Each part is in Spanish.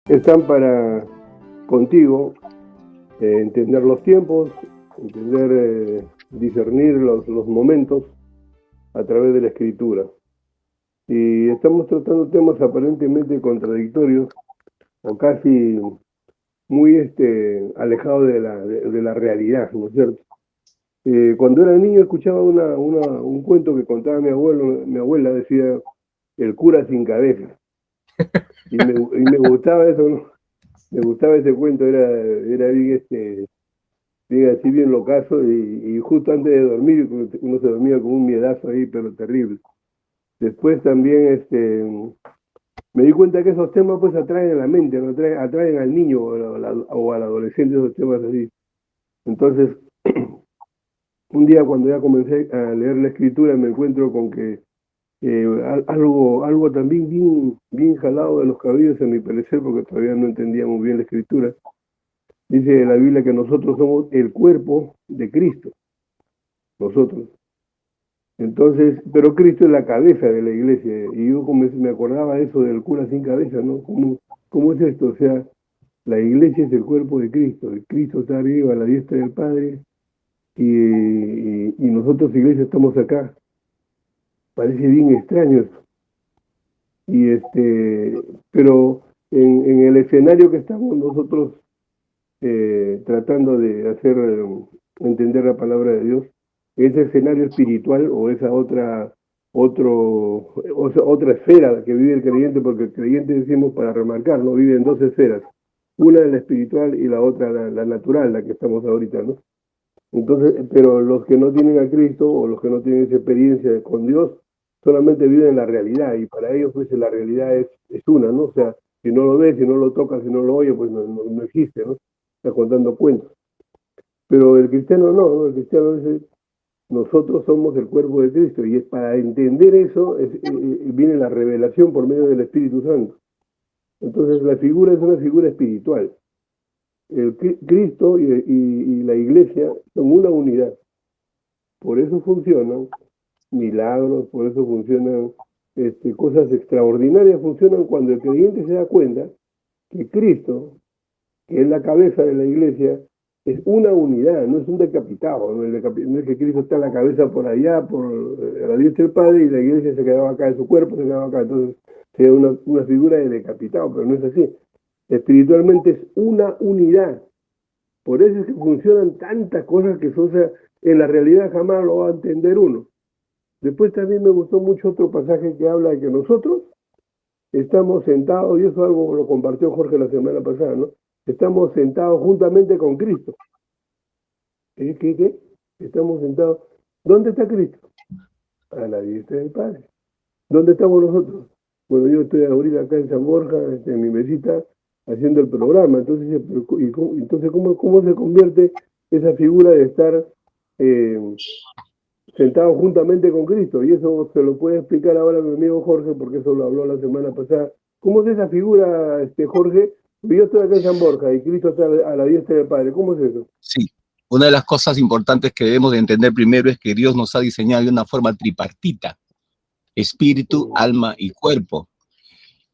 están para contigo entender los tiempos, entender, discernir los momentos a través de la escritura. Y estamos tratando temas aparentemente contradictorios o casi muy alejados de la realidad, ¿no es cierto? Cuando era niño escuchaba un cuento que contaba mi abuela decía, el cura sin cabeza. Y me gustaba eso, ¿no? Me gustaba ese cuento, era bien, bien así, bien locazo, y justo antes de dormir, uno se dormía con un miedazo ahí, pero terrible. Después también me di cuenta que esos temas pues atraen a la mente, ¿no? Atraen al niño o al adolescente, esos temas así. Entonces, un día cuando ya comencé a leer la escritura me encuentro con que algo también bien jalado de los cabellos en mi parecer, porque todavía no entendía muy bien la escritura. Dice la Biblia que nosotros somos el cuerpo de Cristo, nosotros. Entonces, pero Cristo es la cabeza de la iglesia, y yo me acordaba eso del cura sin cabeza, ¿no? ¿Cómo es esto? O sea, la iglesia es el cuerpo de Cristo, y Cristo está arriba a la diestra del Padre, y nosotros, iglesia, estamos acá. Parece bien extraño eso. Pero en el escenario que estamos nosotros tratando de hacer entender la palabra de Dios, ese escenario espiritual o esa otra esfera que vive el creyente, porque el creyente, decimos para remarcar, ¿no? Vive en dos esferas, una es la espiritual y la otra la natural, la que estamos ahorita, ¿no? Entonces, pero los que no tienen a Cristo o los que no tienen esa experiencia con Dios, solamente viven la realidad, y para ellos pues la realidad es una, ¿no? O sea, si no lo ves, si no lo tocas, si no lo oyes, pues no existe, ¿no? Está contando cuentos. Pero el cristiano no, el cristiano dice, nosotros somos el cuerpo de Cristo, y es para entender eso viene la revelación por medio del Espíritu Santo. Entonces la figura es una figura espiritual. Cristo y la iglesia son una unidad. Por eso funcionan milagros, por eso funcionan cosas extraordinarias, funcionan cuando el creyente se da cuenta que Cristo, que es la cabeza de la iglesia, es una unidad, no es un decapitado, no es que Cristo está en la cabeza por allá, por la diestra del Padre, y la iglesia se quedaba acá, su cuerpo se quedaba acá, entonces sería una figura de decapitado, pero no es así. Espiritualmente es una unidad. Por eso es que funcionan tantas cosas que son, o sea, en la realidad jamás lo va a entender uno. Después también me gustó mucho otro pasaje que habla de que nosotros estamos sentados, y eso algo lo compartió Jorge la semana pasada, ¿no? Estamos sentados juntamente con Cristo. ¿Qué? Estamos sentados. ¿Dónde está Cristo? A la diestra del Padre. ¿Dónde estamos nosotros? Bueno, yo estoy ahorita acá en San Borja, en mi mesita, haciendo el programa. Entonces, ¿cómo se convierte esa figura de estar sentado juntamente con Cristo? Y eso se lo puede explicar ahora mi amigo Jorge, porque eso lo habló la semana pasada. ¿Cómo es esa figura, Jorge? Yo estoy acá en San Borja y Cristo está a la diestra del Padre. ¿Cómo es eso? Sí, una de las cosas importantes que debemos de entender primero es que Dios nos ha diseñado de una forma tripartita: espíritu, alma y cuerpo.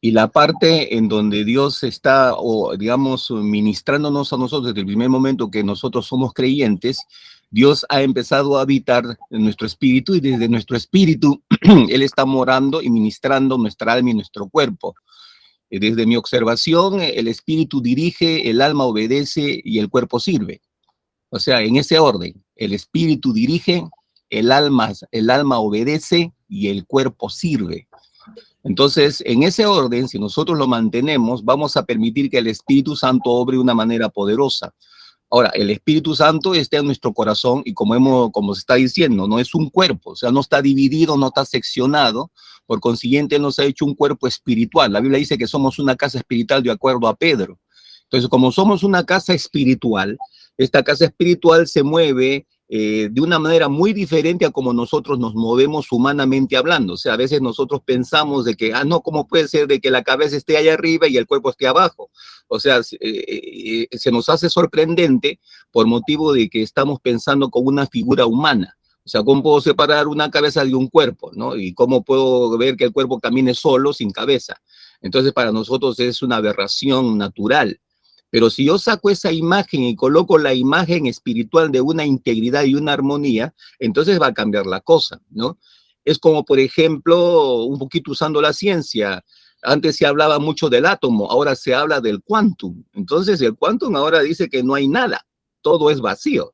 Y la parte en donde Dios está, o digamos, ministrándonos a nosotros desde el primer momento que nosotros somos creyentes, Dios ha empezado a habitar en nuestro espíritu, y desde nuestro espíritu Él está morando y ministrando nuestra alma y nuestro cuerpo. Desde mi observación, el espíritu dirige, el alma obedece y el cuerpo sirve. O sea, en ese orden: el espíritu dirige, el alma obedece y el cuerpo sirve. Entonces, en ese orden, si nosotros lo mantenemos, vamos a permitir que el Espíritu Santo obre de una manera poderosa. Ahora, el Espíritu Santo está en nuestro corazón, y como se está diciendo, no es un cuerpo, o sea, no está dividido, no está seccionado. Por consiguiente, Él nos ha hecho un cuerpo espiritual. La Biblia dice que somos una casa espiritual, de acuerdo a Pedro. Entonces, como somos una casa espiritual, esta casa espiritual se mueve de una manera muy diferente a como nosotros nos movemos humanamente hablando. O sea, a veces nosotros pensamos de que, no, ¿cómo puede ser de que la cabeza esté allá arriba y el cuerpo esté abajo? O sea, se nos hace sorprendente por motivo de que estamos pensando con una figura humana. O sea, ¿cómo puedo separar una cabeza de un cuerpo, ¿no? Y cómo puedo ver que el cuerpo camine solo, sin cabeza. Entonces, para nosotros es una aberración natural. Pero si yo saco esa imagen y coloco la imagen espiritual de una integridad y una armonía, entonces va a cambiar la cosa, ¿no? Es como, por ejemplo, un poquito usando la ciencia. Antes se hablaba mucho del átomo, ahora se habla del quantum. Entonces, el quantum ahora dice que no hay nada, todo es vacío.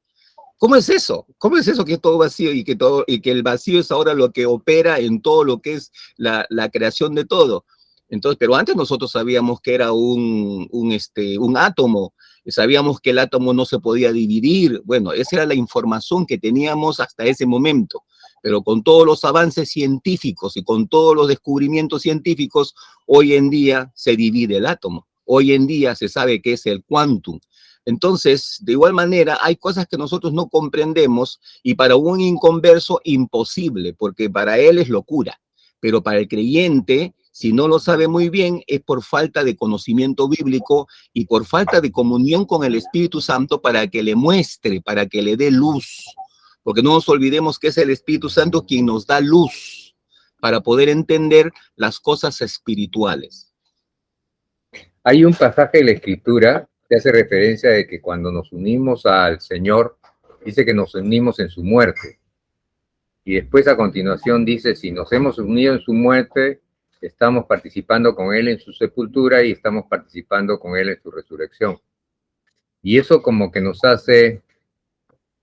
¿Cómo es eso? ¿Cómo es eso que es todo vacío y que el vacío es ahora lo que opera en todo lo que es la creación de todo? Entonces, pero antes nosotros sabíamos que era un átomo, sabíamos que el átomo no se podía dividir. Bueno, esa era la información que teníamos hasta ese momento. Pero con todos los avances científicos y con todos los descubrimientos científicos, hoy en día se divide el átomo. Hoy en día se sabe que es el quantum. Entonces, de igual manera, hay cosas que nosotros no comprendemos y para un inconverso imposible, porque para él es locura. Pero para el creyente, si no lo sabe muy bien, es por falta de conocimiento bíblico y por falta de comunión con el Espíritu Santo para que le muestre, para que le dé luz. Porque no nos olvidemos que es el Espíritu Santo quien nos da luz para poder entender las cosas espirituales. Hay un pasaje de la Escritura que hace referencia de que cuando nos unimos al Señor, dice que nos unimos en su muerte. Y después a continuación dice, si nos hemos unido en su muerte, estamos participando con Él en su sepultura y estamos participando con Él en su resurrección. Y eso como que nos hace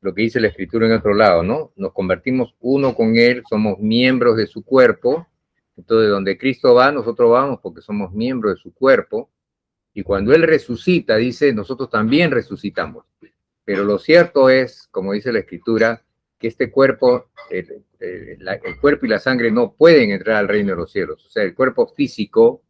lo que dice la Escritura en otro lado, ¿no? Nos convertimos uno con Él, somos miembros de su cuerpo. Entonces, donde Cristo va, nosotros vamos porque somos miembros de su cuerpo. Y cuando Él resucita, dice, nosotros también resucitamos. Pero lo cierto es, como dice la Escritura, que este cuerpo, el cuerpo y la sangre no pueden entrar al reino de los cielos. O sea, el cuerpo físico,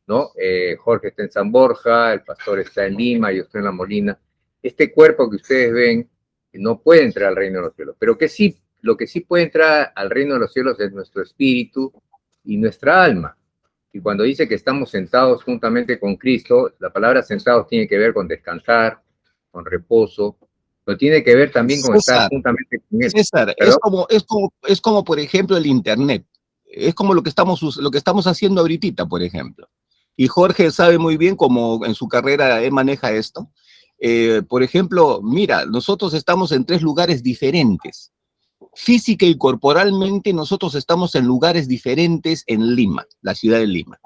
¿no? Jorge está en San Borja, el pastor está en Lima, yo estoy en La Molina. Este cuerpo que ustedes ven no puede entrar al reino de los cielos. Pero que sí, lo que sí puede entrar al reino de los cielos es nuestro espíritu y nuestra alma. Y cuando dice que estamos sentados juntamente con Cristo, la palabra sentados tiene que ver con descansar, con reposo, pero tiene que ver también con estar juntamente con Él. César, es como, por ejemplo, el Internet. Es como lo que estamos haciendo ahorita, por ejemplo. Y Jorge sabe muy bien cómo en su carrera él maneja esto. Por ejemplo, mira, nosotros estamos en 3 lugares diferentes. Física y corporalmente nosotros estamos en lugares diferentes en Lima, la ciudad de Lima.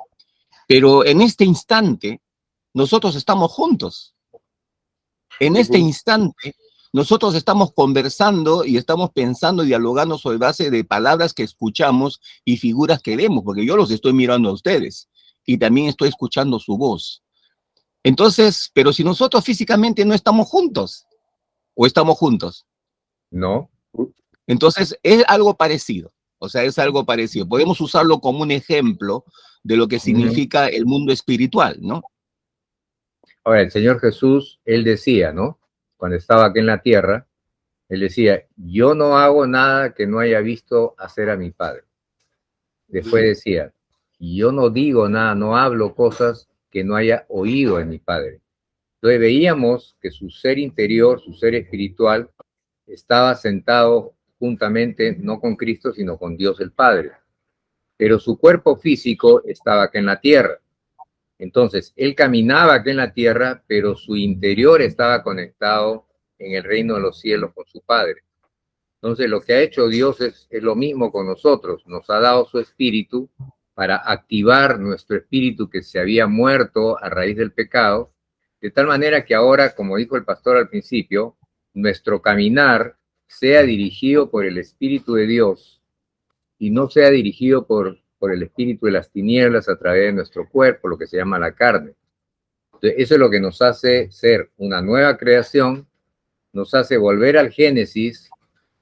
Pero en este instante, nosotros estamos juntos. En este instante, nosotros estamos conversando y estamos pensando y dialogando sobre base de palabras que escuchamos y figuras que vemos, porque yo los estoy mirando a ustedes y también estoy escuchando su voz. Entonces, pero si nosotros físicamente no estamos juntos, ¿o estamos juntos? No. Entonces, es algo parecido. O sea, es algo parecido. Podemos usarlo como un ejemplo de lo que significa el mundo espiritual, ¿no? Ahora, el Señor Jesús, Él decía, ¿no? Cuando estaba aquí en la tierra, Él decía, yo no hago nada que no haya visto hacer a mi Padre. Después decía, yo no digo nada, no hablo cosas que no haya oído en mi Padre. Entonces veíamos que su ser interior, su ser espiritual, estaba sentado juntamente, no con Cristo, sino con Dios el Padre. Pero su cuerpo físico estaba acá en la tierra. Entonces, él caminaba aquí en la tierra, pero su interior estaba conectado en el reino de los cielos con su Padre. Entonces, lo que ha hecho Dios es lo mismo con nosotros. Nos ha dado su espíritu para activar nuestro espíritu que se había muerto a raíz del pecado, de tal manera que ahora, como dijo el pastor al principio, nuestro caminar sea dirigido por el Espíritu de Dios y no sea dirigido por el espíritu de las tinieblas a través de nuestro cuerpo, lo que se llama la carne. Entonces, eso es lo que nos hace ser una nueva creación, nos hace volver al Génesis,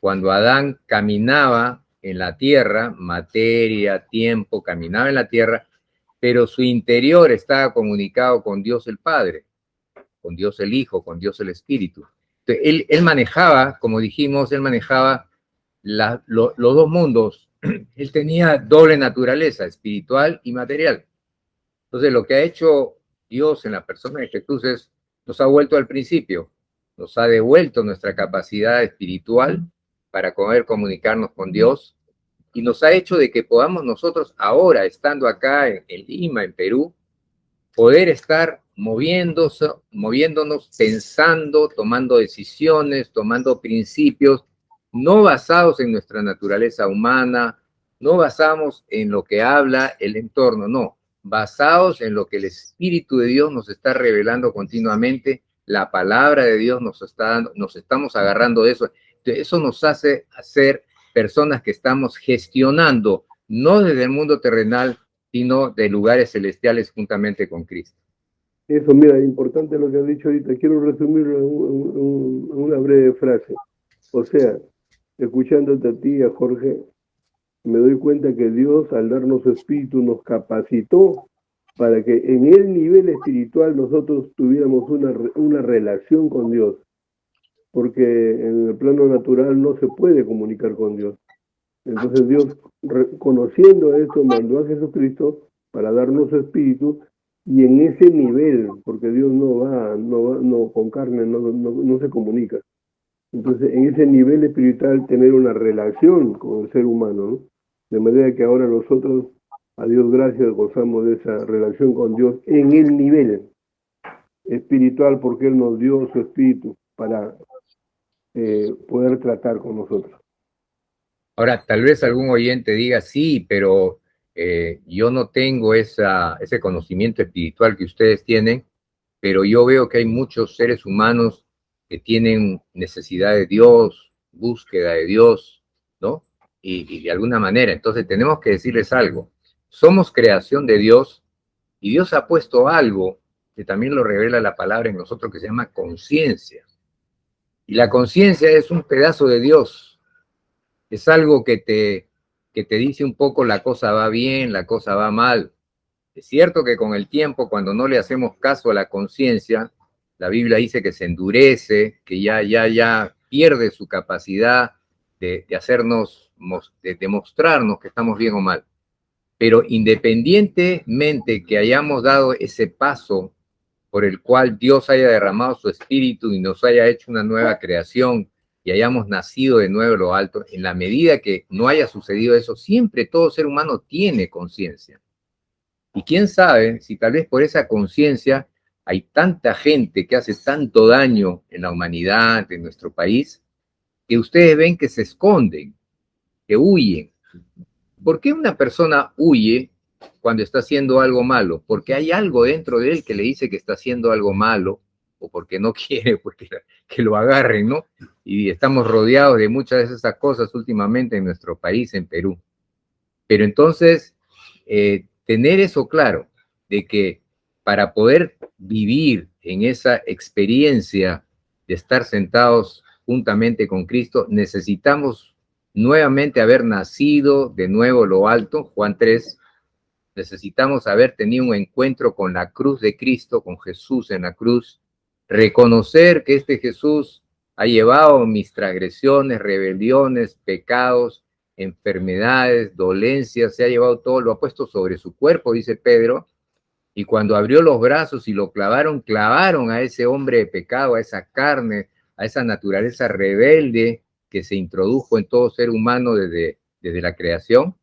cuando Adán caminaba en la tierra, materia, tiempo, caminaba en la tierra, pero su interior estaba comunicado con Dios el Padre, con Dios el Hijo, con Dios el Espíritu. Entonces, él manejaba, como dijimos, él manejaba los 2 mundos. Él tenía doble naturaleza, espiritual y material. Entonces, lo que ha hecho Dios en la persona de Jesús nos ha vuelto al principio, nos ha devuelto nuestra capacidad espiritual para poder comunicarnos con Dios y nos ha hecho de que podamos nosotros ahora, estando acá en Lima, en Perú, poder estar moviéndonos, pensando, tomando decisiones, tomando principios, no basados en nuestra naturaleza humana, no basados en lo que habla el entorno, no, basados en lo que el Espíritu de Dios nos está revelando continuamente, la palabra de Dios nos está dando, nos estamos agarrando de eso. Entonces, eso nos hace ser personas que estamos gestionando, no desde el mundo terrenal, sino de lugares celestiales juntamente con Cristo. Eso, mira, importante lo que has dicho ahorita. Quiero resumirlo en una breve frase. O sea, escuchándote a ti, a Jorge, me doy cuenta que Dios, al darnos su espíritu, nos capacitó para que en el nivel espiritual nosotros tuviéramos una relación con Dios. Porque en el plano natural no se puede comunicar con Dios. Entonces Dios, conociendo eso, mandó a Jesucristo para darnos su espíritu, y en ese nivel, porque Dios no con carne no se comunica. Entonces, en ese nivel espiritual, tener una relación con el ser humano, ¿no? De manera que ahora nosotros, a Dios gracias, gozamos de esa relación con Dios en el nivel espiritual, porque Él nos dio su espíritu para poder tratar con nosotros. Ahora, tal vez algún oyente diga, sí, pero yo no tengo ese conocimiento espiritual que ustedes tienen, pero yo veo que hay muchos seres humanos que tienen necesidad de Dios, búsqueda de Dios, ¿no? Y de alguna manera, entonces tenemos que decirles algo. Somos creación de Dios y Dios ha puesto algo que también lo revela la palabra en nosotros que se llama conciencia. Y la conciencia es un pedazo de Dios. Es algo que te dice un poco la cosa va bien, la cosa va mal. Es cierto que con el tiempo, cuando no le hacemos caso a la conciencia, la Biblia dice que se endurece, que ya pierde su capacidad de hacernos, de demostrarnos que estamos bien o mal. Pero independientemente que hayamos dado ese paso por el cual Dios haya derramado su espíritu y nos haya hecho una nueva creación y hayamos nacido de nuevo en lo alto, en la medida que no haya sucedido eso, siempre todo ser humano tiene conciencia. Y quién sabe si tal vez por esa conciencia hay tanta gente que hace tanto daño en la humanidad, en nuestro país, que ustedes ven que se esconden, que huyen. ¿Por qué una persona huye cuando está haciendo algo malo? Porque hay algo dentro de él que le dice que está haciendo algo malo, o porque no quiere porque que lo agarren, ¿no? Y estamos rodeados de muchas de esas cosas últimamente en nuestro país, en Perú. Pero entonces, tener eso claro, de que para poder vivir en esa experiencia de estar sentados juntamente con Cristo, necesitamos nuevamente haber nacido de nuevo lo alto, Juan 3, necesitamos haber tenido un encuentro con la cruz de Cristo, con Jesús en la cruz, reconocer que este Jesús ha llevado mis transgresiones, rebeliones, pecados, enfermedades, dolencias, se ha llevado todo, lo ha puesto sobre su cuerpo, dice Pedro, y cuando abrió los brazos y lo clavaron, clavaron a ese hombre de pecado, a esa carne, a esa naturaleza rebelde que se introdujo en todo ser humano desde la creación,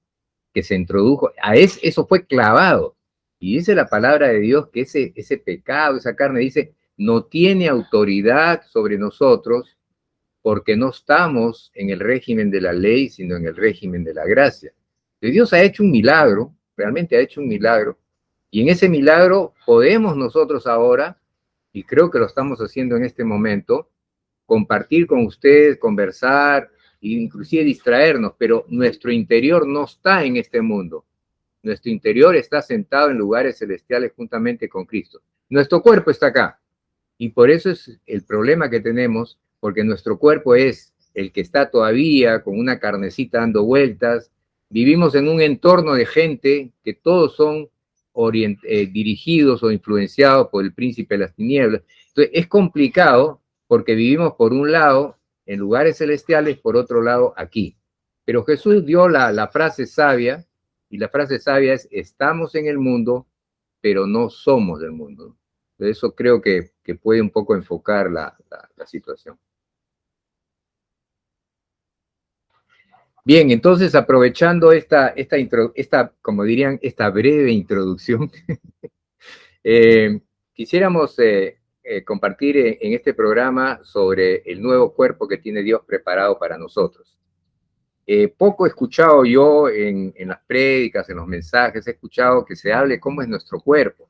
que se introdujo, eso fue clavado. Y dice la palabra de Dios que ese pecado, esa carne, dice, no tiene autoridad sobre nosotros porque no estamos en el régimen de la ley, sino en el régimen de la gracia. Entonces, Dios ha hecho un milagro, realmente ha hecho un milagro, y en ese milagro podemos nosotros ahora, y creo que lo estamos haciendo en este momento, compartir con ustedes, conversar, e inclusive distraernos, pero nuestro interior no está en este mundo. Nuestro interior está sentado en lugares celestiales juntamente con Cristo. Nuestro cuerpo está acá. Y por eso es el problema que tenemos, porque nuestro cuerpo es el que está todavía con una carnecita dando vueltas. Vivimos en un entorno de gente que todos son dirigidos o influenciados por el príncipe de las tinieblas. Entonces es complicado porque vivimos por un lado en lugares celestiales, por otro lado aquí. Pero Jesús dio la frase sabia, y la frase sabia es, estamos en el mundo, pero no somos del mundo. Eso creo que puede un poco enfocar la situación. Bien, entonces aprovechando esta como dirían, esta breve introducción, quisiéramos compartir en este programa sobre el nuevo cuerpo que tiene Dios preparado para nosotros. Poco he escuchado yo en las prédicas, en los mensajes, he escuchado que se hable cómo es nuestro cuerpo.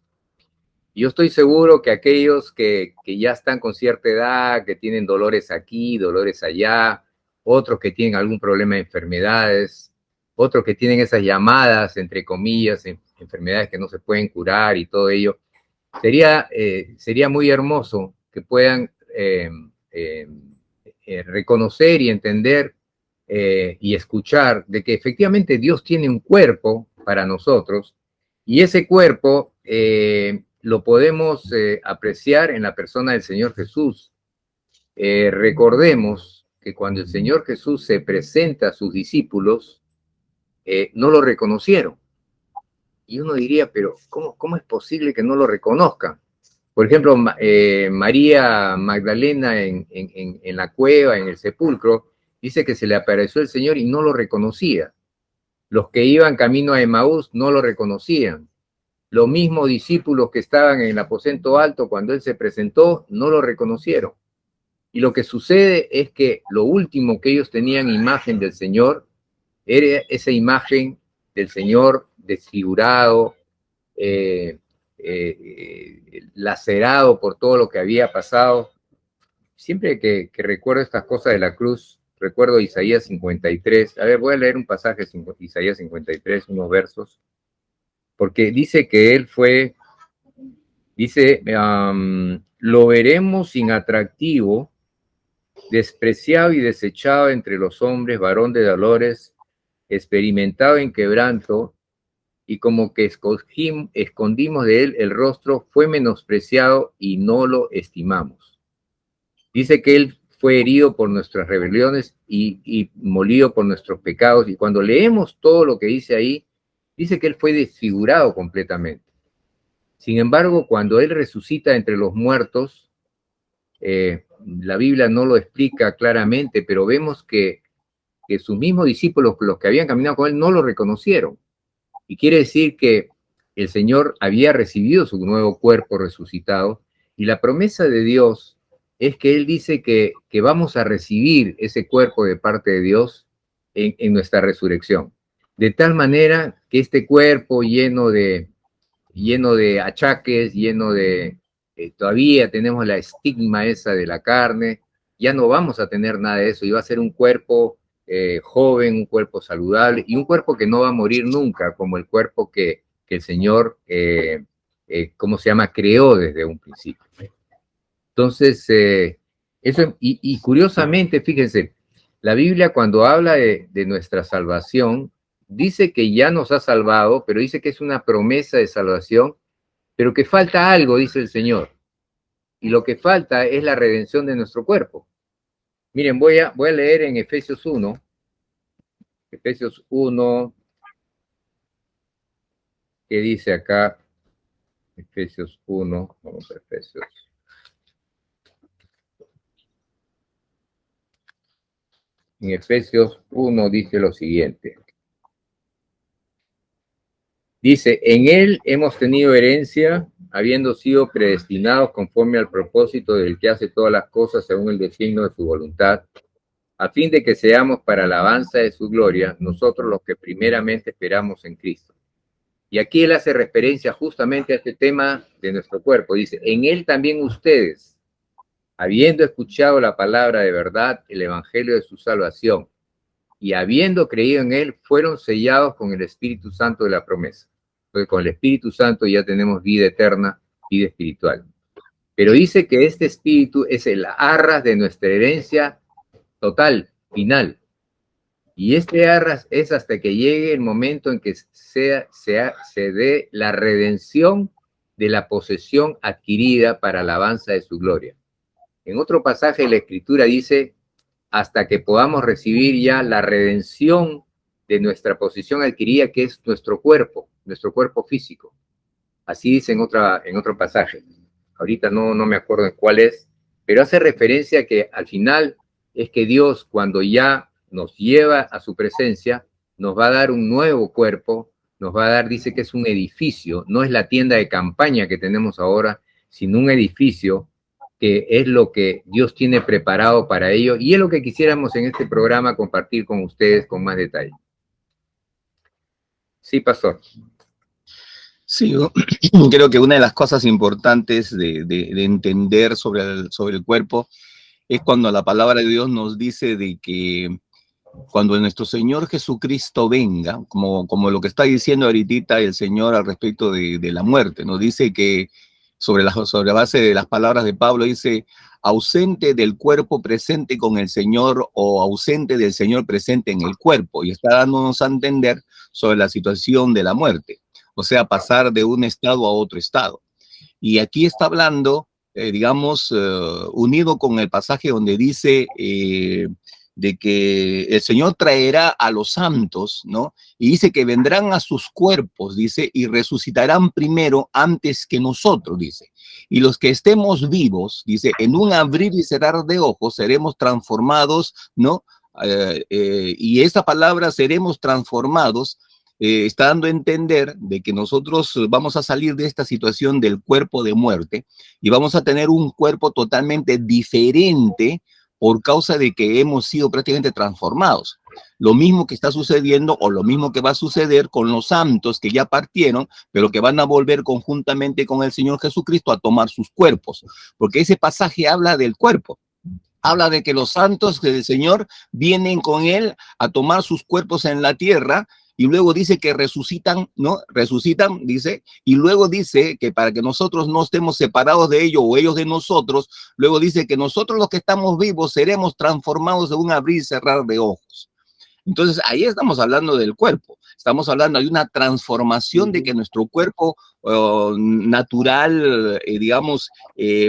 Y yo estoy seguro que aquellos que ya están con cierta edad, que tienen dolores aquí, dolores allá, otros que tienen algún problema de enfermedades, otros que tienen esas llamadas, entre comillas, enfermedades que no se pueden curar y todo ello, sería muy hermoso que puedan reconocer y entender y escuchar de que efectivamente Dios tiene un cuerpo para nosotros y ese cuerpo lo podemos apreciar en la persona del Señor Jesús. Recordemos que cuando el Señor Jesús se presenta a sus discípulos, no lo reconocieron. Y uno diría, pero ¿cómo es posible que no lo reconozcan? Por ejemplo, María Magdalena en la cueva, en el sepulcro, dice que se le apareció el Señor y no lo reconocía. Los que iban camino a Emaús no lo reconocían. Los mismos discípulos que estaban en el aposento alto cuando Él se presentó, no lo reconocieron. Y lo que sucede es que lo último que ellos tenían imagen del Señor era esa imagen del Señor desfigurado, lacerado por todo lo que había pasado. Siempre que recuerdo estas cosas de la cruz, recuerdo Isaías 53. A ver, voy a leer un pasaje de Isaías 53, unos versos, porque dice que él fue, lo veremos inatractivo, despreciado y desechado entre los hombres, varón de dolores, experimentado en quebranto, y como que escondimos de él el rostro, fue menospreciado y no lo estimamos. Dice que él fue herido por nuestras rebeliones y molido por nuestros pecados, y cuando leemos todo lo que dice ahí, dice que él fue desfigurado completamente. Sin embargo, cuando él resucita entre los muertos, la Biblia no lo explica claramente, pero vemos que sus mismos discípulos, los que habían caminado con él, no lo reconocieron. Y quiere decir que el Señor había recibido su nuevo cuerpo resucitado, y la promesa de Dios es que Él dice que vamos a recibir ese cuerpo de parte de Dios en nuestra resurrección. De tal manera que este cuerpo lleno de achaques, todavía tenemos la estigma esa de la carne, ya no vamos a tener nada de eso, y va a ser un cuerpo joven, un cuerpo saludable, y un cuerpo que no va a morir nunca, como el cuerpo que el Señor, ¿cómo se llama?, creó desde un principio. Entonces, eso, y curiosamente, fíjense, la Biblia cuando habla de nuestra salvación, dice que ya nos ha salvado, pero dice que es una promesa de salvación, pero que falta algo, dice el Señor. Y lo que falta es la redención de nuestro cuerpo. Miren, voy a leer en Efesios 1. Efesios 1, ¿qué dice acá? Efesios 1, vamos a Efesios. En Efesios 1 dice lo siguiente. Dice, en él hemos tenido herencia, habiendo sido predestinados conforme al propósito del que hace todas las cosas según el designio de su voluntad, a fin de que seamos para alabanza de su gloria, nosotros los que primeramente esperamos en Cristo. Y aquí él hace referencia justamente a este tema de nuestro cuerpo. Dice, en él también ustedes, habiendo escuchado la palabra de verdad, el evangelio de su salvación, y habiendo creído en él, fueron sellados con el Espíritu Santo de la promesa. Entonces, con el Espíritu Santo ya tenemos vida eterna, vida espiritual. Pero dice que este Espíritu es el arras de nuestra herencia total, final. Y este arras es hasta que llegue el momento en que se dé la redención de la posesión adquirida para alabanza de su gloria. En otro pasaje de la Escritura dice, hasta que podamos recibir ya la redención de nuestra posesión adquirida, que es nuestro cuerpo físico. Así dice en otro pasaje. Ahorita no me acuerdo en cuál es, pero hace referencia a que al final es que Dios, cuando ya nos lleva a su presencia, nos va a dar un nuevo cuerpo, nos va a dar, dice que es un edificio, no es la tienda de campaña que tenemos ahora, sino un edificio que es lo que Dios tiene preparado para ello, y es lo que quisiéramos en este programa compartir con ustedes con más detalle. Sí, pastor. Sí, yo creo que una de las cosas importantes de entender sobre el cuerpo es cuando la palabra de Dios nos dice de que cuando nuestro Señor Jesucristo venga, como lo que está diciendo ahorita el Señor al respecto de la muerte, nos dice que sobre la base de las palabras de Pablo, dice, ausente del cuerpo presente con el Señor o ausente del Señor presente en el cuerpo, y está dándonos a entender sobre la situación de la muerte, o sea, pasar de un estado a otro estado. Y aquí está hablando, unido con el pasaje donde dice de que el Señor traerá a los santos, ¿no? Y dice que vendrán a sus cuerpos, dice, y resucitarán primero antes que nosotros, dice. Y los que estemos vivos, dice, en un abrir y cerrar de ojos seremos transformados, ¿no? Y esa palabra seremos transformados está dando a entender de que nosotros vamos a salir de esta situación del cuerpo de muerte y vamos a tener un cuerpo totalmente diferente por causa de que hemos sido prácticamente transformados. Lo mismo que está sucediendo o lo mismo que va a suceder con los santos que ya partieron, pero que van a volver conjuntamente con el Señor Jesucristo a tomar sus cuerpos, porque ese pasaje habla del cuerpo. Habla de que los santos del Señor vienen con Él a tomar sus cuerpos en la tierra y luego dice que resucitan, ¿no? Resucitan, dice, y luego dice que para que nosotros no estemos separados de ellos o ellos de nosotros, luego dice que nosotros los que estamos vivos seremos transformados en un abrir y cerrar de ojos. Entonces, ahí estamos hablando del cuerpo. Estamos hablando de una transformación de que nuestro cuerpo natural,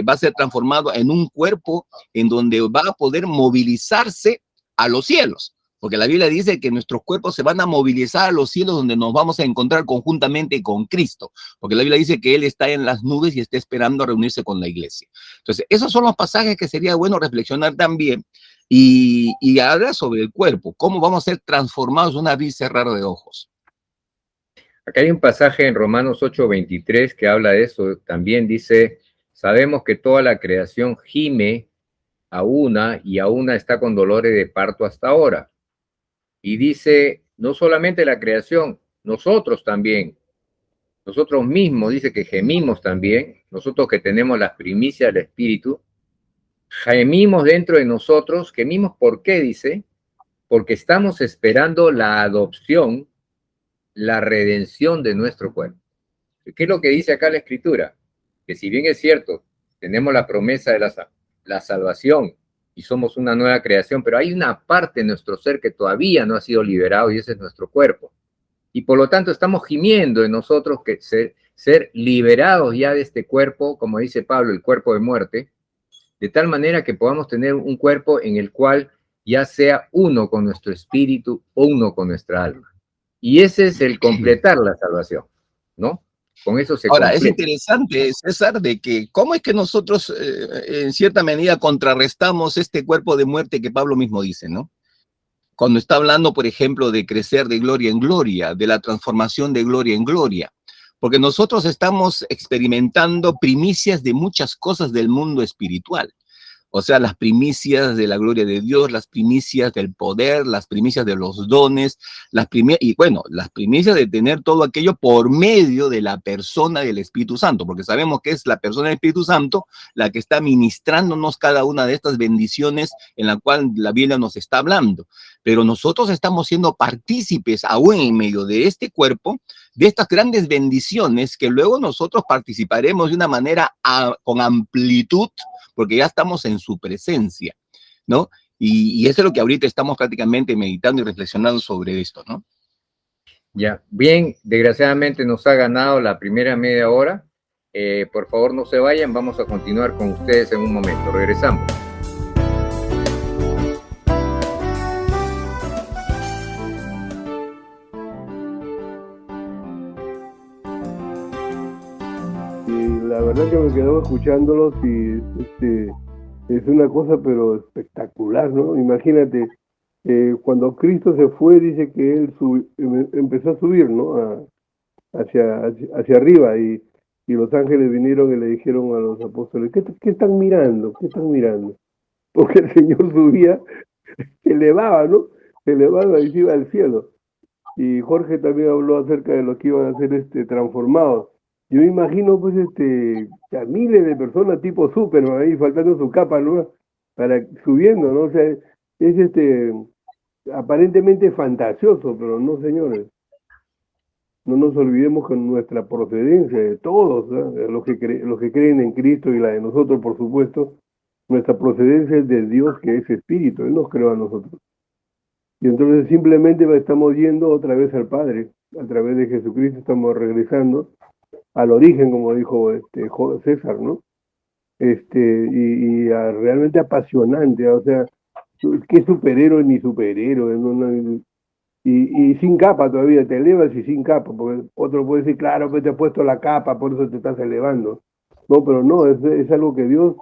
va a ser transformado en un cuerpo en donde va a poder movilizarse a los cielos. Porque la Biblia dice que nuestros cuerpos se van a movilizar a los cielos donde nos vamos a encontrar conjuntamente con Cristo. Porque la Biblia dice que Él está en las nubes y está esperando a reunirse con la iglesia. Entonces, esos son los pasajes que sería bueno reflexionar también. Y habla sobre el cuerpo, cómo vamos a ser transformados en un abrir y cerrar de ojos. Acá hay un pasaje en Romanos 8:23 que habla de eso. También dice, sabemos que toda la creación gime a una y a una está con dolores de parto hasta ahora. Y dice, no solamente la creación, nosotros también, nosotros mismos, dice que gemimos también, nosotros que tenemos las primicias del Espíritu, gemimos dentro de nosotros. Gemimos, ¿por qué? Dice, porque estamos esperando la adopción, la redención de nuestro cuerpo. ¿Qué es lo que dice acá la Escritura? Que si bien es cierto, tenemos la promesa de la salvación y somos una nueva creación, pero hay una parte de nuestro ser que todavía no ha sido liberado y ese es nuestro cuerpo. Y por lo tanto estamos gimiendo en nosotros que ser liberados ya de este cuerpo, como dice Pablo, el cuerpo de muerte, de tal manera que podamos tener un cuerpo en el cual ya sea uno con nuestro espíritu o uno con nuestra alma. Y ese es el completar la salvación, ¿no? Con eso se Ahora, completa. es interesante, César, de que cómo es que nosotros en cierta medida contrarrestamos este cuerpo de muerte que Pablo mismo dice, ¿no? Cuando está hablando, por ejemplo, de crecer de gloria en gloria, de la transformación de gloria en gloria, porque nosotros estamos experimentando primicias de muchas cosas del mundo espiritual. O sea, las primicias de la gloria de Dios, las primicias del poder, las primicias de los dones, las primicias de tener todo aquello por medio de la persona del Espíritu Santo, porque sabemos que es la persona del Espíritu Santo la que está ministrándonos cada una de estas bendiciones en la cual la Biblia nos está hablando. Pero nosotros estamos siendo partícipes aún en medio de este cuerpo, de estas grandes bendiciones que luego nosotros participaremos de una manera con amplitud, porque ya estamos en su presencia, ¿no? Y eso es lo que ahorita estamos prácticamente meditando y reflexionando sobre esto, ¿no? Ya, bien, desgraciadamente nos ha ganado la primera media hora. Por favor, no se vayan, vamos a continuar con ustedes en un momento. Regresamos. La verdad que me quedaba escuchándolos y es una cosa pero espectacular, ¿no? Imagínate, Cuando Cristo se fue, dice que él empezó a subir, ¿no? Hacia arriba y los ángeles vinieron y le dijeron a los apóstoles, ¿qué están mirando? ¿Qué están mirando? Porque el Señor subía, se elevaba, ¿no? Se elevaba y se iba al cielo. Y Jorge también habló acerca de lo que iban a ser transformados. Yo me imagino, pues, a miles de personas tipo Superman ahí faltando su capa, ¿no? Para subiendo, ¿no? O sea, es aparentemente fantasioso, pero no, señores. No nos olvidemos con nuestra procedencia de todos, ¿no? Los que creen en Cristo y la de nosotros, por supuesto, nuestra procedencia es de Dios, que es Espíritu. Él nos creó a nosotros. Y entonces simplemente estamos yendo otra vez al Padre. A través de Jesucristo estamos regresando al origen, como dijo César, ¿no? Realmente apasionante, o sea, qué superhéroe ni superhéroe, ¿no? Y sin capa todavía, te elevas y sin capa, porque otro puede decir, claro, pues te has puesto la capa, por eso te estás elevando. No, pero no, es algo que Dios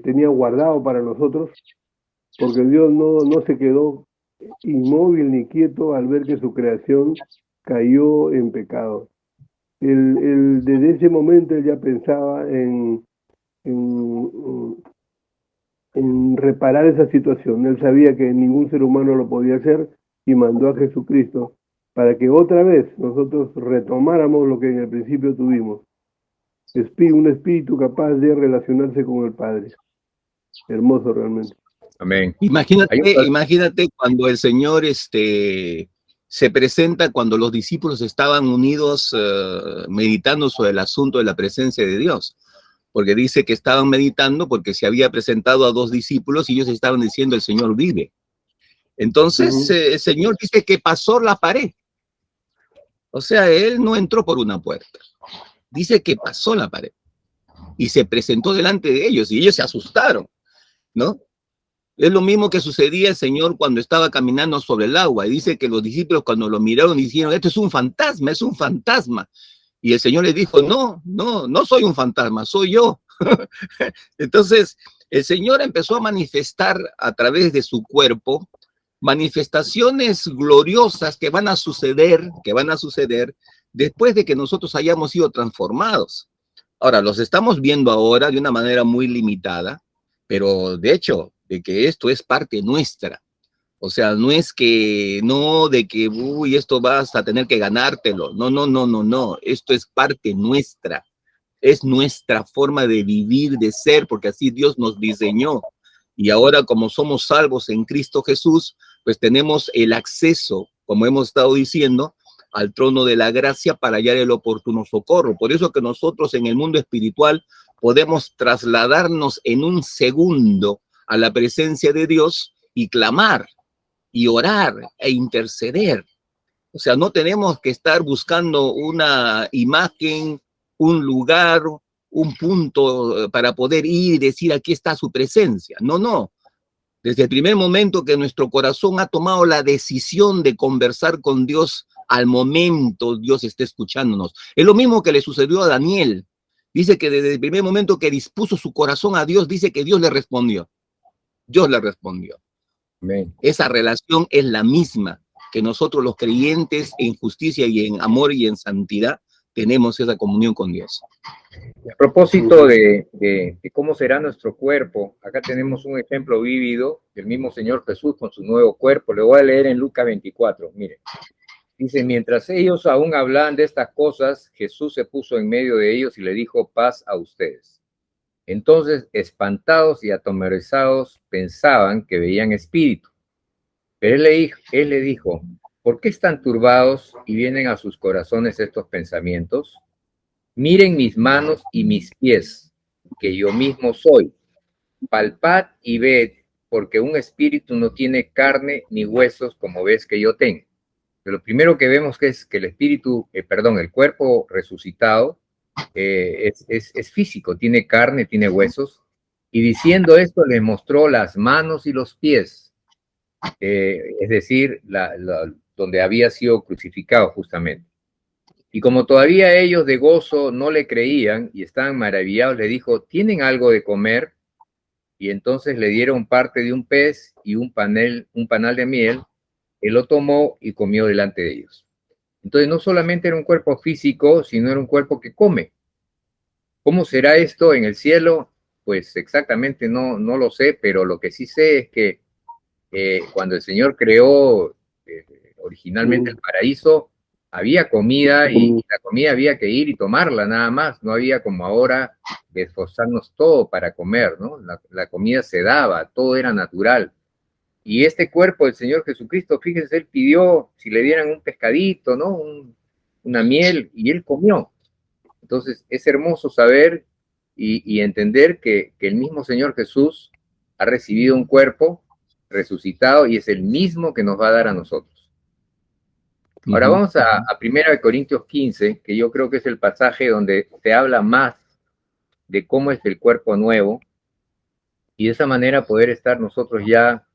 tenía guardado para nosotros, porque Dios no se quedó inmóvil ni quieto al ver que su creación cayó en pecado. Desde ese momento él ya pensaba en, en reparar esa situación. Él sabía que ningún ser humano lo podía hacer y mandó a Jesucristo para que otra vez nosotros retomáramos lo que en el principio tuvimos. Un espíritu capaz de relacionarse con el Padre. Hermoso realmente. Amén. Imagínate cuando el Señor se presenta, cuando los discípulos estaban unidos meditando sobre el asunto de la presencia de Dios. Porque dice que estaban meditando porque se había presentado a 2 discípulos y ellos estaban diciendo, el Señor vive. Entonces, el Señor dice que pasó la pared. O sea, Él no entró por una puerta. Dice que pasó la pared y se presentó delante de ellos y ellos se asustaron, ¿no? Es lo mismo que sucedía el Señor cuando estaba caminando sobre el agua. Y dice que los discípulos cuando lo miraron dijeron, esto es un fantasma, es un fantasma. Y el Señor les dijo, no soy un fantasma, soy yo. Entonces, el Señor empezó a manifestar a través de su cuerpo manifestaciones gloriosas que van a suceder después de que nosotros hayamos sido transformados. Ahora, los estamos viendo ahora de una manera muy limitada, pero de hecho, de que esto es parte nuestra. O sea, no es que, uy, esto vas a tener que ganártelo. No. Esto es parte nuestra. Es nuestra forma de vivir, de ser, porque así Dios nos diseñó. Y ahora, como somos salvos en Cristo Jesús, pues tenemos el acceso, como hemos estado diciendo, al trono de la gracia para hallar el oportuno socorro. Por eso que nosotros en el mundo espiritual podemos trasladarnos en un segundo a la presencia de Dios y clamar y orar e interceder. O sea, no tenemos que estar buscando una imagen, un lugar, un punto para poder ir y decir aquí está su presencia. No. Desde el primer momento que nuestro corazón ha tomado la decisión de conversar con Dios, al momento Dios está escuchándonos. Es lo mismo que le sucedió a Daniel. Dice que desde el primer momento que dispuso su corazón a Dios, dice que Dios le respondió. Dios le respondió. Amén. Esa relación es la misma que nosotros los creyentes en justicia y en amor y en santidad tenemos esa comunión con Dios. A propósito de cómo será nuestro cuerpo, acá tenemos un ejemplo vívido del mismo Señor Jesús con su nuevo cuerpo. Le voy a leer en Lucas 24, mire. Dice, mientras ellos aún hablaban de estas cosas, Jesús se puso en medio de ellos y le dijo, paz a ustedes. Entonces, espantados y atemorizados, pensaban que veían espíritu. Pero él le dijo, ¿por qué están turbados y vienen a sus corazones estos pensamientos? Miren mis manos y mis pies, que yo mismo soy. Palpad y ved, porque un espíritu no tiene carne ni huesos como ves que yo tengo. Pero lo primero que vemos que es que el el cuerpo resucitado es físico, tiene carne, tiene huesos. Y diciendo esto, les mostró las manos y los pies, es decir, donde había sido crucificado justamente. Y como todavía ellos de gozo no le creían y estaban maravillados, le dijo, ¿tienen algo de comer? y entonces le dieron parte de un pez y un panal de miel. Él lo tomó y comió delante de ellos. Entonces no solamente era un cuerpo físico, sino era un cuerpo que come. ¿Cómo será esto en el cielo? Pues exactamente no lo sé, pero lo que sí sé es que cuando el Señor creó originalmente el paraíso, había comida y la comida había que ir y tomarla nada más. No había como ahora de esforzarnos todo para comer, ¿no? La comida se daba, todo era natural. Y este cuerpo del Señor Jesucristo, fíjense, Él pidió si le dieran un pescadito, ¿no? Una miel, y Él comió. Entonces, es hermoso saber y entender que el mismo Señor Jesús ha recibido un cuerpo resucitado y es el mismo que nos va a dar a nosotros. Ahora vamos a 1 Corintios 15, que yo creo que es el pasaje donde se habla más de cómo es el cuerpo nuevo, y de esa manera poder estar nosotros ya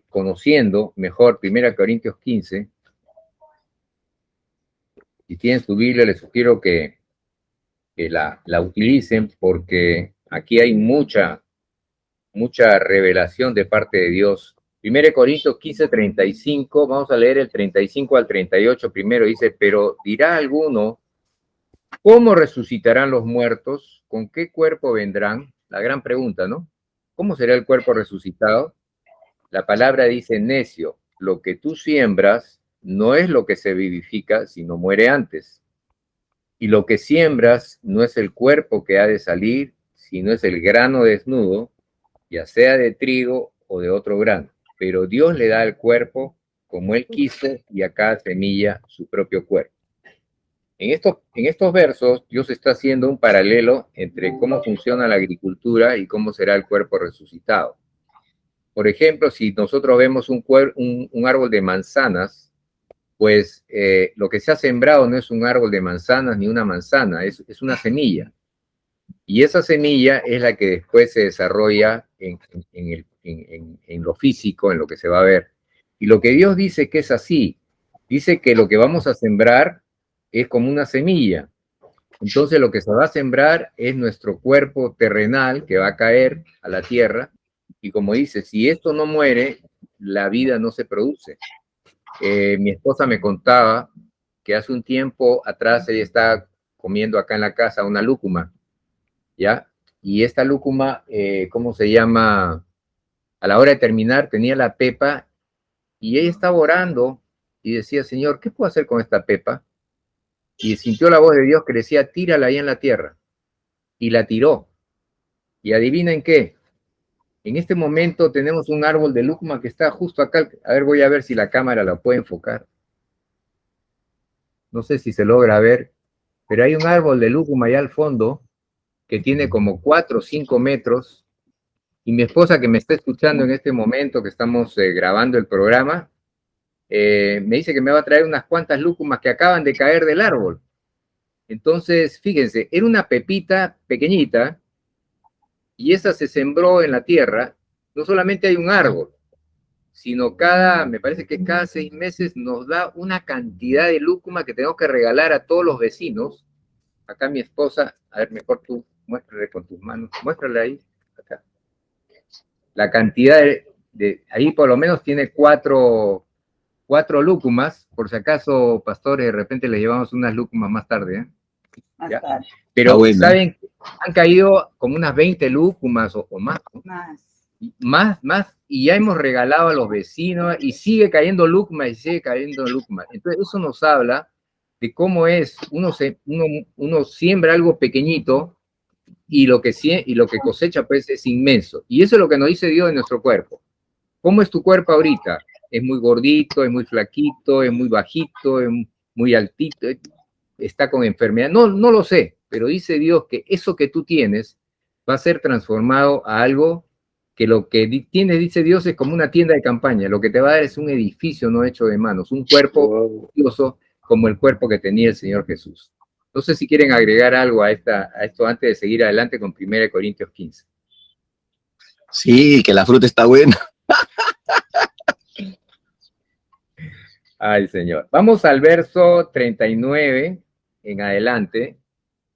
conociendo mejor 1 Corintios 15. Si tienen su Biblia, les sugiero que la utilicen, porque aquí hay mucha revelación de parte de Dios. 1 Corintios 15, 35, vamos a leer el 35 al 38 primero, dice, pero dirá alguno, ¿cómo resucitarán los muertos? ¿Con qué cuerpo vendrán? La gran pregunta, ¿no? ¿Cómo será el cuerpo resucitado? La palabra dice, necio, lo que tú siembras no es lo que se vivifica, sino muere antes. Y lo que siembras no es el cuerpo que ha de salir, sino es el grano desnudo, ya sea de trigo o de otro grano. Pero Dios le da al cuerpo como Él quiso y a cada semilla su propio cuerpo. En estos versos, Dios está haciendo un paralelo entre cómo funciona la agricultura y cómo será el cuerpo resucitado. Por ejemplo, si nosotros vemos un árbol de manzanas, pues lo que se ha sembrado no es un árbol de manzanas ni una manzana, es una semilla. Y esa semilla es la que después se desarrolla en lo físico, en lo que se va a ver. Y lo que Dios dice que es así, dice que lo que vamos a sembrar es como una semilla. Entonces lo que se va a sembrar es nuestro cuerpo terrenal que va a caer a la tierra. Y como dice, si esto no muere, la vida no se produce. Mi esposa me contaba que hace un tiempo atrás ella estaba comiendo acá en la casa una lúcuma, ¿ya? Y esta lúcuma, ¿cómo se llama? A la hora de terminar tenía la pepa y ella estaba orando y decía, Señor, ¿qué puedo hacer con esta pepa? Y sintió la voz de Dios que decía, tírala ahí en la tierra. Y la tiró. Y adivinen qué, en este momento tenemos un árbol de lúcuma que está justo acá. A ver, voy a ver si la cámara la puede enfocar. No sé si se logra ver, pero hay un árbol de lúcuma allá al fondo que tiene como 4 o 5 metros. Y mi esposa, que me está escuchando en este momento que estamos grabando el programa, me dice que me va a traer unas cuantas lúcumas que acaban de caer del árbol. Entonces, fíjense, era una pepita pequeñita y esa se sembró en la tierra. No solamente hay un árbol, sino me parece que cada 6 meses nos da una cantidad de lúcuma que tenemos que regalar a todos los vecinos. Acá mi esposa, a ver, mejor tú, muéstrale con tus manos, muéstrale ahí, acá. La cantidad ahí por lo menos tiene 4 lúcumas, por si acaso, pastores, de repente les llevamos unas lúcumas más tarde, ¿eh? ¿Ya? Pero, bueno, ¿saben? Han caído como unas 20 lúcumas o más, ¿no? Más, y ya hemos regalado a los vecinos, y sigue cayendo lúcuma, y sigue cayendo lúcuma. Entonces, eso nos habla de cómo es, uno siembra algo pequeñito, y lo que cosecha, pues, es inmenso. Y eso es lo que nos dice Dios de nuestro cuerpo. ¿Cómo es tu cuerpo ahorita? Es muy gordito, es muy flaquito, es muy bajito, es muy altito, está con enfermedad. No lo sé, pero dice Dios que eso que tú tienes va a ser transformado a algo que lo que tienes, dice Dios, es como una tienda de campaña. Lo que te va a dar es un edificio no hecho de manos, un cuerpo glorioso como el cuerpo que tenía el Señor Jesús. No sé si quieren agregar algo a esto antes de seguir adelante con 1 Corintios 15. Sí, que la fruta está buena. Ay, Señor. Vamos al verso 39 en adelante.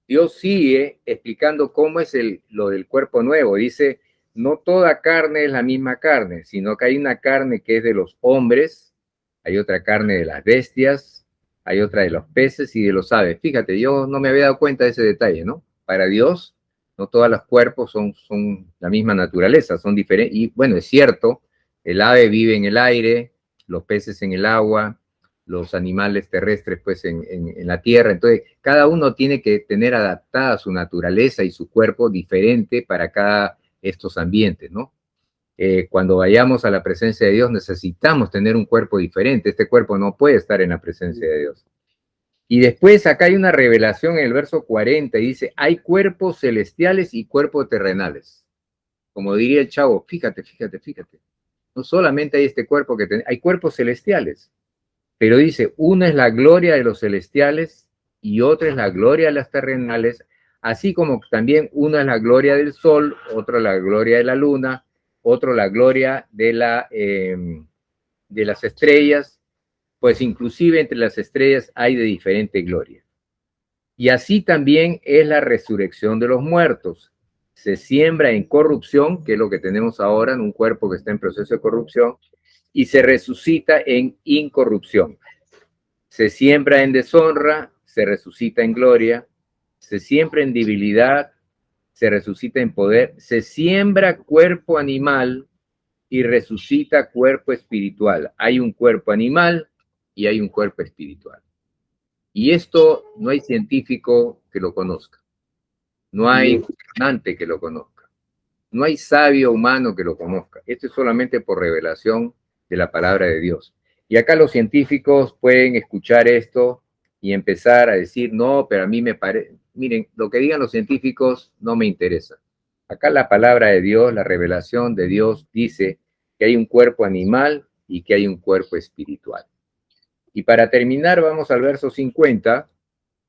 Dios sigue explicando cómo es lo del cuerpo nuevo. Dice, no toda carne es la misma carne, sino que hay una carne que es de los hombres, hay otra carne de las bestias, hay otra de los peces y de los aves. Fíjate, yo no me había dado cuenta de ese detalle, ¿no? Para Dios, no todos los cuerpos son la misma naturaleza, son diferentes. Y bueno, es cierto, el ave vive en el aire, los peces en el agua, los animales terrestres pues en la tierra. Entonces, cada uno tiene que tener adaptada su naturaleza y su cuerpo diferente para cada estos ambientes, ¿no? Cuando vayamos a la presencia de Dios necesitamos tener un cuerpo diferente. Este cuerpo no puede estar en la presencia de Dios. Y después acá hay una revelación en el verso 40 y dice, hay cuerpos celestiales y cuerpos terrenales. Como diría el Chavo, fíjate. No solamente hay este cuerpo hay cuerpos celestiales, pero dice, una es la gloria de los celestiales y otra es la gloria de las terrenales, así como también una es la gloria del sol, otra la gloria de la luna, otro la gloria de las estrellas, pues inclusive entre las estrellas hay de diferente gloria. Y así también es la resurrección de los muertos. Se siembra en corrupción, que es lo que tenemos ahora, en un cuerpo que está en proceso de corrupción, y se resucita en incorrupción. Se siembra en deshonra, se resucita en gloria, se siembra en debilidad, se resucita en poder, se siembra cuerpo animal y resucita cuerpo espiritual. Hay un cuerpo animal y hay un cuerpo espiritual. Y esto no hay científico que lo conozca, no hay gobernante que lo conozca, no hay sabio humano que lo conozca. Esto es solamente por revelación de la palabra de Dios. Y acá los científicos pueden escuchar esto y empezar a decir, no, pero a mí me parece, miren, lo que digan los científicos no me interesa. Acá la palabra de Dios, la revelación de Dios dice que hay un cuerpo animal y que hay un cuerpo espiritual. Y para terminar, vamos al verso 50,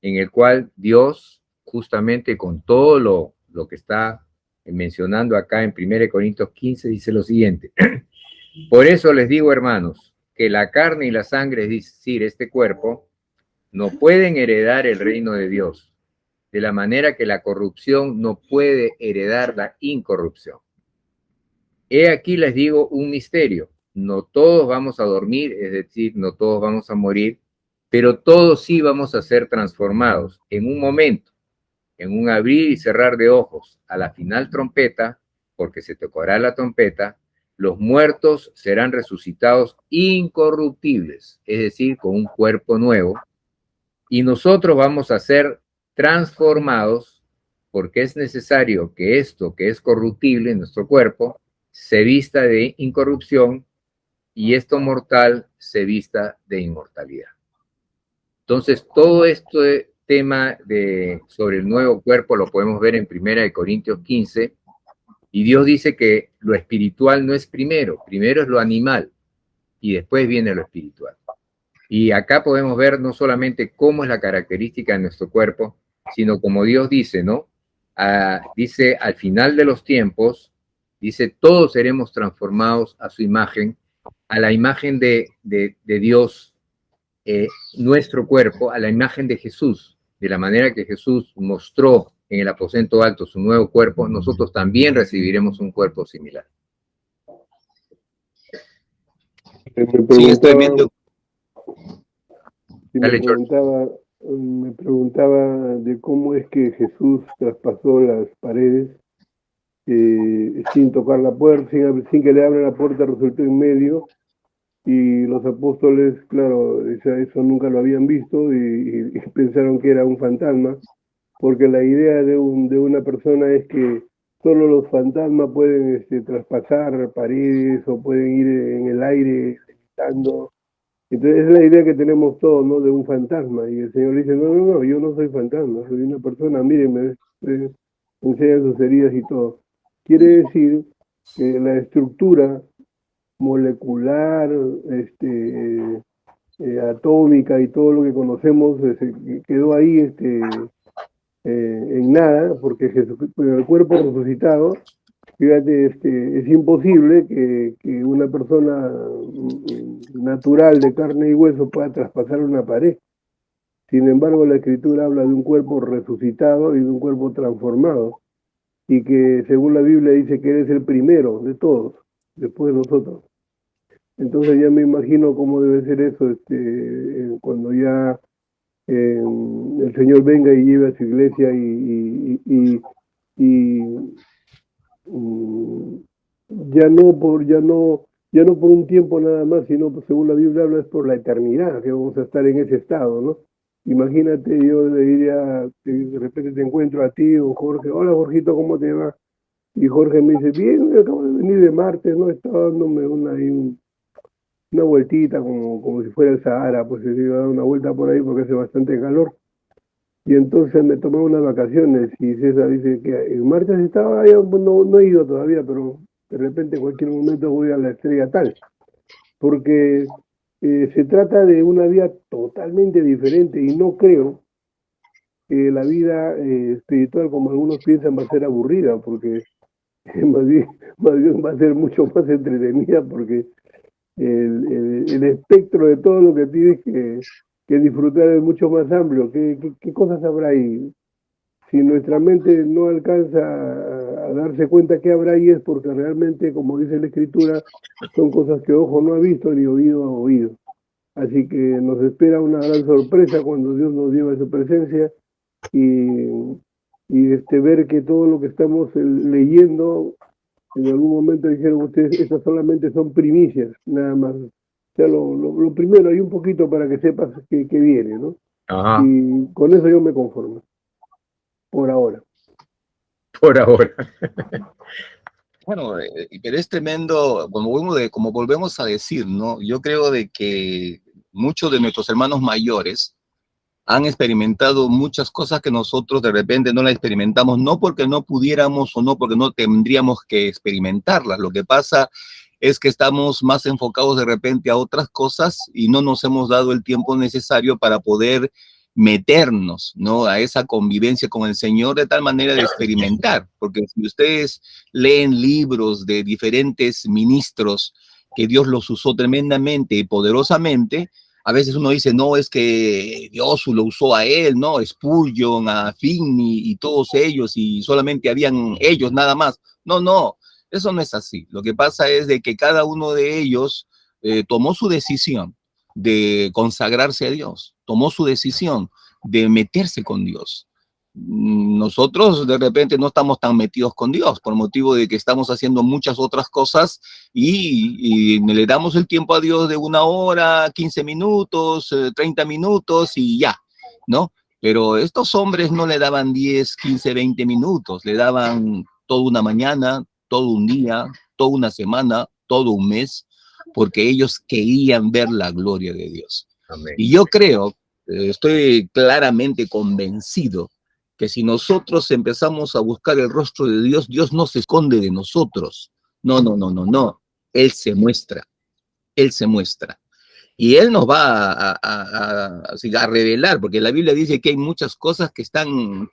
en el cual Dios, justamente con todo lo que está mencionando acá en 1 Corintios 15, dice lo siguiente. Por eso les digo, hermanos, que la carne y la sangre, es decir, este cuerpo, no pueden heredar el reino de Dios, de la manera que la corrupción no puede heredar la incorrupción. He aquí les digo un misterio. No todos vamos a dormir, es decir, no todos vamos a morir, pero todos sí vamos a ser transformados en un momento, en un abrir y cerrar de ojos, a la final trompeta, porque se tocará la trompeta, los muertos serán resucitados incorruptibles, es decir, con un cuerpo nuevo, y nosotros vamos a ser transformados, porque es necesario que esto que es corruptible en nuestro cuerpo se vista de incorrupción y esto mortal se vista de inmortalidad. Entonces, todo este tema sobre el nuevo cuerpo lo podemos ver en 1 Corintios 15, y Dios dice que lo espiritual no es primero es lo animal, y después viene lo espiritual. Y acá podemos ver no solamente cómo es la característica de nuestro cuerpo, sino como Dios dice, ¿no? Dice, al final de los tiempos, dice, todos seremos transformados a su imagen, a la imagen de Dios, nuestro cuerpo, a la imagen de Jesús, de la manera que Jesús mostró en el aposento alto su nuevo cuerpo, nosotros también recibiremos un cuerpo similar. Sí, es tremendo. Me preguntaba de cómo es que Jesús traspasó las paredes sin tocar la puerta, sin que le abra la puerta, resultó en medio, y los apóstoles, claro, eso nunca lo habían visto y pensaron que era un fantasma, porque la idea de una persona es que solo los fantasmas pueden traspasar paredes o pueden ir en el aire levitando. Entonces es la idea que tenemos todos, ¿no? De un fantasma. Y el Señor dice, no, yo no soy fantasma, soy una persona, mírenme, enseñan sus heridas y todo. Quiere decir que la estructura molecular, atómica y todo lo que conocemos quedó ahí en nada, porque el cuerpo resucitado, fíjate, es imposible que una persona natural de carne y hueso pueda traspasar una pared. Sin embargo, la Escritura habla de un cuerpo resucitado y de un cuerpo transformado. y que según la Biblia dice que Él es el primero de todos, después de nosotros. Entonces ya me imagino cómo debe ser eso cuando ya el Señor venga y lleve a su iglesia ya no por un tiempo nada más, sino pues, según la Biblia habla es por la eternidad que vamos a estar en ese estado, ¿no? Imagínate, yo le diría, de repente te encuentro a ti o Jorge, hola Jorgito, ¿cómo te va? Y Jorge me dice, bien, acabo de venir de Marte, ¿no? Estaba dándome una vueltita como si fuera el Sahara, pues se iba a dar una vuelta por ahí porque hace bastante calor. Y entonces me tomé unas vacaciones y César dice que en Marte estaba, no he ido todavía, pero de repente en cualquier momento voy a la estrella tal, porque se trata de una vida totalmente diferente y no creo que la vida espiritual, como algunos piensan, va a ser aburrida, porque más bien va a ser mucho más entretenida, porque el espectro de todo lo que tienes que disfrutar es mucho más amplio. ¿Qué cosas habrá ahí? Si nuestra mente no alcanza a darse cuenta que habrá ahí es porque realmente, como dice la Escritura, son cosas que ojo no ha visto ni oído ha oído. Así que nos espera una gran sorpresa cuando Dios nos lleva a su presencia y ver que todo lo que estamos leyendo, en algún momento dijeron ustedes, estas solamente son primicias, nada más. O sea, lo primero, hay un poquito para que sepas que viene, ¿no? Ajá. Y con eso yo me conformo, por ahora. Por ahora. Bueno, pero es tremendo, como volvemos a decir, ¿no? Yo creo de que muchos de nuestros hermanos mayores han experimentado muchas cosas que nosotros de repente no las experimentamos, no porque no pudiéramos o no porque no tendríamos que experimentarlas. Lo que pasa es que estamos más enfocados de repente a otras cosas y no nos hemos dado el tiempo necesario para poder meternos, ¿no? A esa convivencia con el Señor de tal manera de experimentar, porque si ustedes leen libros de diferentes ministros que Dios los usó tremendamente y poderosamente, a veces uno dice, no, es que Dios lo usó a él, ¿no? Spurgeon, a Finney y todos ellos, y solamente habían ellos nada más. No, eso no es así. Lo que pasa es de que cada uno de ellos tomó su decisión de consagrarse a Dios, tomó su decisión de meterse con Dios. Nosotros de repente no estamos tan metidos con Dios por motivo de que estamos haciendo muchas otras cosas y le damos el tiempo a Dios de 1 hora, 15 minutos, 30 minutos y ya, ¿no? Pero estos hombres no le daban 10, 15, 20 minutos, le daban toda una mañana, todo un día, toda una semana, todo un mes, porque ellos querían ver la gloria de Dios. Amén. Y yo creo, estoy claramente convencido que si nosotros empezamos a buscar el rostro de Dios, Dios no se esconde de nosotros. No. Él se muestra. Él se muestra. Y Él nos va a revelar, porque la Biblia dice que hay muchas cosas que están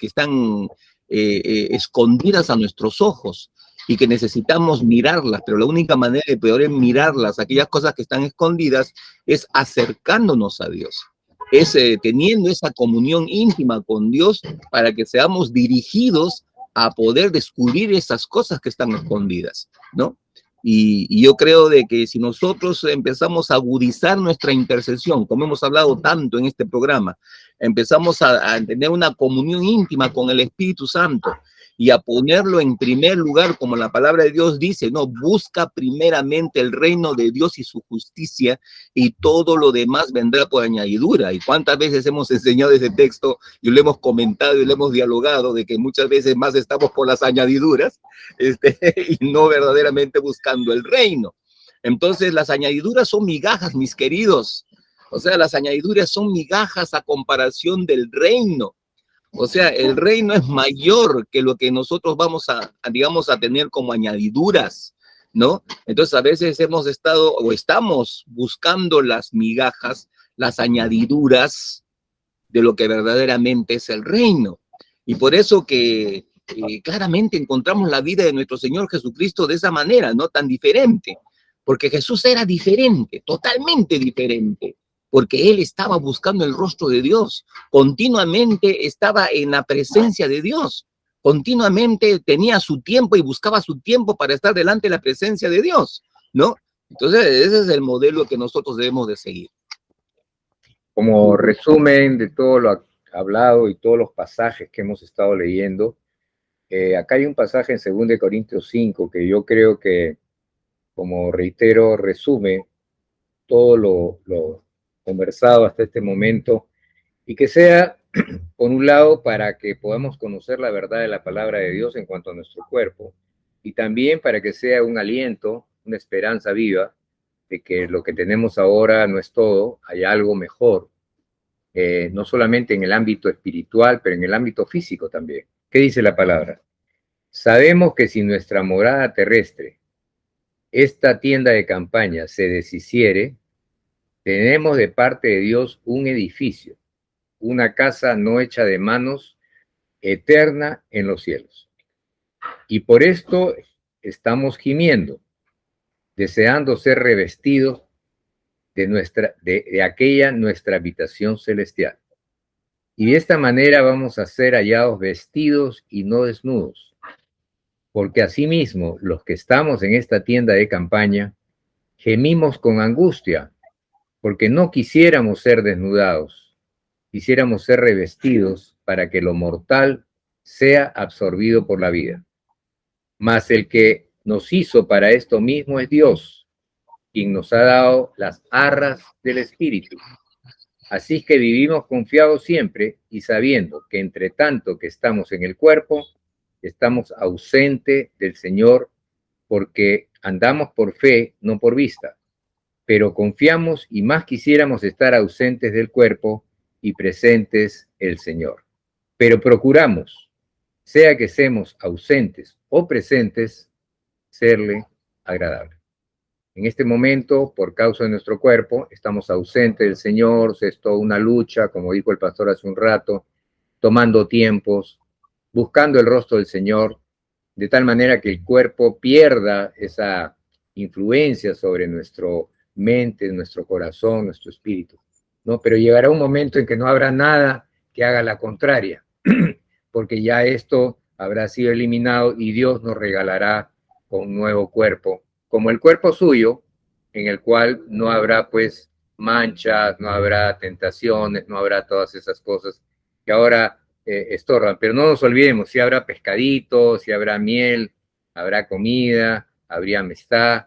escondidas a nuestros ojos y que necesitamos mirarlas, pero la única manera de poder mirarlas, aquellas cosas que están escondidas, es acercándonos a Dios. Es teniendo esa comunión íntima con Dios para que seamos dirigidos a poder descubrir esas cosas que están escondidas, ¿no? Y yo creo de que si nosotros empezamos a agudizar nuestra intercesión, como hemos hablado tanto en este programa, empezamos a tener una comunión íntima con el Espíritu Santo y a ponerlo en primer lugar, como la palabra de Dios dice, no, busca primeramente el reino de Dios y su justicia y todo lo demás vendrá por añadidura. Y cuántas veces hemos enseñado ese texto y lo hemos comentado y lo hemos dialogado de que muchas veces más estamos por las añadiduras y no verdaderamente buscando el reino. Entonces las añadiduras son migajas, mis queridos. O sea, las añadiduras son migajas a comparación del reino. O sea, el reino es mayor que lo que nosotros vamos digamos, a tener como añadiduras, ¿no? Entonces, a veces hemos estado o estamos buscando las migajas, las añadiduras de lo que verdaderamente es el reino. Y por eso que claramente encontramos la vida de nuestro Señor Jesucristo de esa manera, ¿no? Tan diferente. Porque Jesús era diferente, totalmente diferente. Porque Él estaba buscando el rostro de Dios, continuamente estaba en la presencia de Dios, continuamente tenía su tiempo y buscaba su tiempo para estar delante de la presencia de Dios, ¿no? Entonces, ese es el modelo que nosotros debemos de seguir. Como resumen de todo lo hablado y todos los pasajes que hemos estado leyendo, acá hay un pasaje en 2 Corintios 5 que yo creo que, como reitero, resume todo lo conversado hasta este momento, y que sea, por un lado, para que podamos conocer la verdad de la palabra de Dios en cuanto a nuestro cuerpo, y también para que sea un aliento, una esperanza viva de que lo que tenemos ahora no es todo, hay algo mejor, no solamente en el ámbito espiritual, pero en el ámbito físico también. ¿Qué dice la palabra? Sabemos que si nuestra morada terrestre, esta tienda de campaña, se deshiciere, tenemos de parte de Dios un edificio, una casa no hecha de manos, eterna en los cielos. Y por esto estamos gimiendo, deseando ser revestidos de aquella nuestra habitación celestial. Y de esta manera vamos a ser hallados vestidos y no desnudos. Porque asimismo, los que estamos en esta tienda de campaña, gemimos con angustia, porque no quisiéramos ser desnudados, quisiéramos ser revestidos para que lo mortal sea absorbido por la vida. Mas el que nos hizo para esto mismo es Dios, quien nos ha dado las arras del Espíritu. Así que vivimos confiados siempre y sabiendo que entre tanto que estamos en el cuerpo, estamos ausentes del Señor, porque andamos por fe, no por vista. Pero confiamos y más quisiéramos estar ausentes del cuerpo y presentes el Señor. Pero procuramos, sea que seamos ausentes o presentes, serle agradable. En este momento, por causa de nuestro cuerpo, estamos ausentes del Señor, es toda una lucha, como dijo el pastor hace un rato, tomando tiempos, buscando el rostro del Señor, de tal manera que el cuerpo pierda esa influencia sobre nuestra mente, nuestro corazón, nuestro espíritu, ¿no? Pero llegará un momento en que no habrá nada que haga la contraria, porque ya esto habrá sido eliminado y Dios nos regalará con un nuevo cuerpo, como el cuerpo suyo, en el cual no habrá pues manchas, no habrá tentaciones, no habrá todas esas cosas que ahora estorban. Pero no nos olvidemos, si habrá pescaditos, si habrá miel, habrá comida, habría amistad.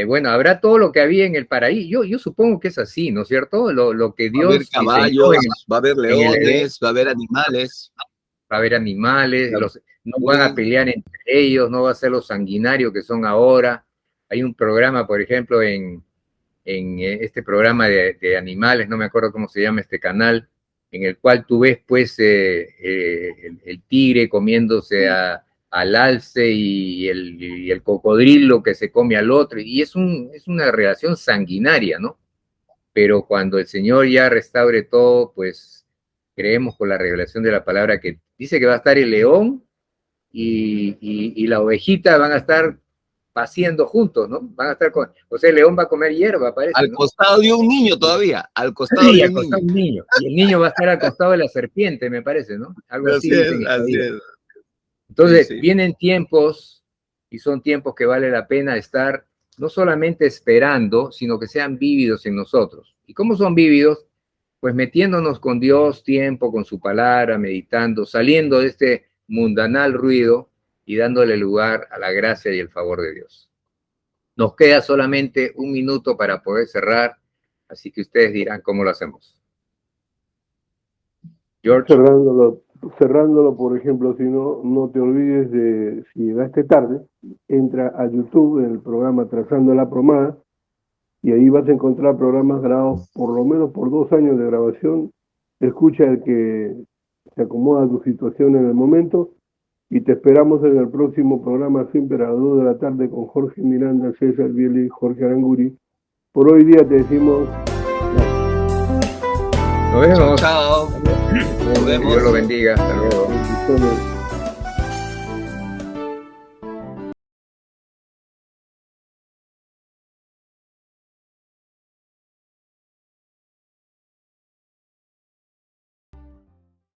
Bueno, habrá todo lo que había en el paraíso. Yo supongo que es así, ¿no es cierto? Lo que Dios... Va a haber caballos, va a haber leones, va a haber animales. Va a haber animales, no van a pelear entre ellos, no va a ser los sanguinarios que son ahora. Hay un programa, por ejemplo, en este programa de animales, no me acuerdo cómo se llama este canal, en el cual tú ves pues el tigre comiéndose al alce y el cocodrilo que se come al otro, y es una relación sanguinaria, ¿no? Pero cuando el Señor ya restaure todo, pues creemos por la revelación de la palabra que dice que va a estar el león y la ovejita van a estar paseando juntos, ¿no? Van a estar o sea, el león va a comer hierba, parece, al ¿no? costado de un niño todavía, al costado de un niño. Y el niño va a estar al costado de la serpiente, me parece, ¿no? Algo así. Así es. Entonces, sí. Vienen tiempos, y son tiempos que vale la pena estar no solamente esperando, sino que sean vívidos en nosotros. ¿Y cómo son vívidos? Pues metiéndonos con Dios tiempo, con su palabra, meditando, saliendo de este mundanal ruido y dándole lugar a la gracia y el favor de Dios. Nos queda solamente un minuto para poder cerrar, así que ustedes dirán cómo lo hacemos. George. Cerrándolo, por ejemplo, si no te olvides de, si llegaste tarde, entra a YouTube, en el programa Trazando la Promada, y ahí vas a encontrar programas grabados por lo menos por 2 años de grabación. Escucha el que se acomoda a tu situación en el momento, y te esperamos en el próximo programa, siempre a las 2 de la tarde, con Jorge Miranda, César Bieli y Jorge Aranguri. Por hoy día te decimos... Nos vemos. Chao. Nos vemos. Dios lo bendiga. Hasta luego.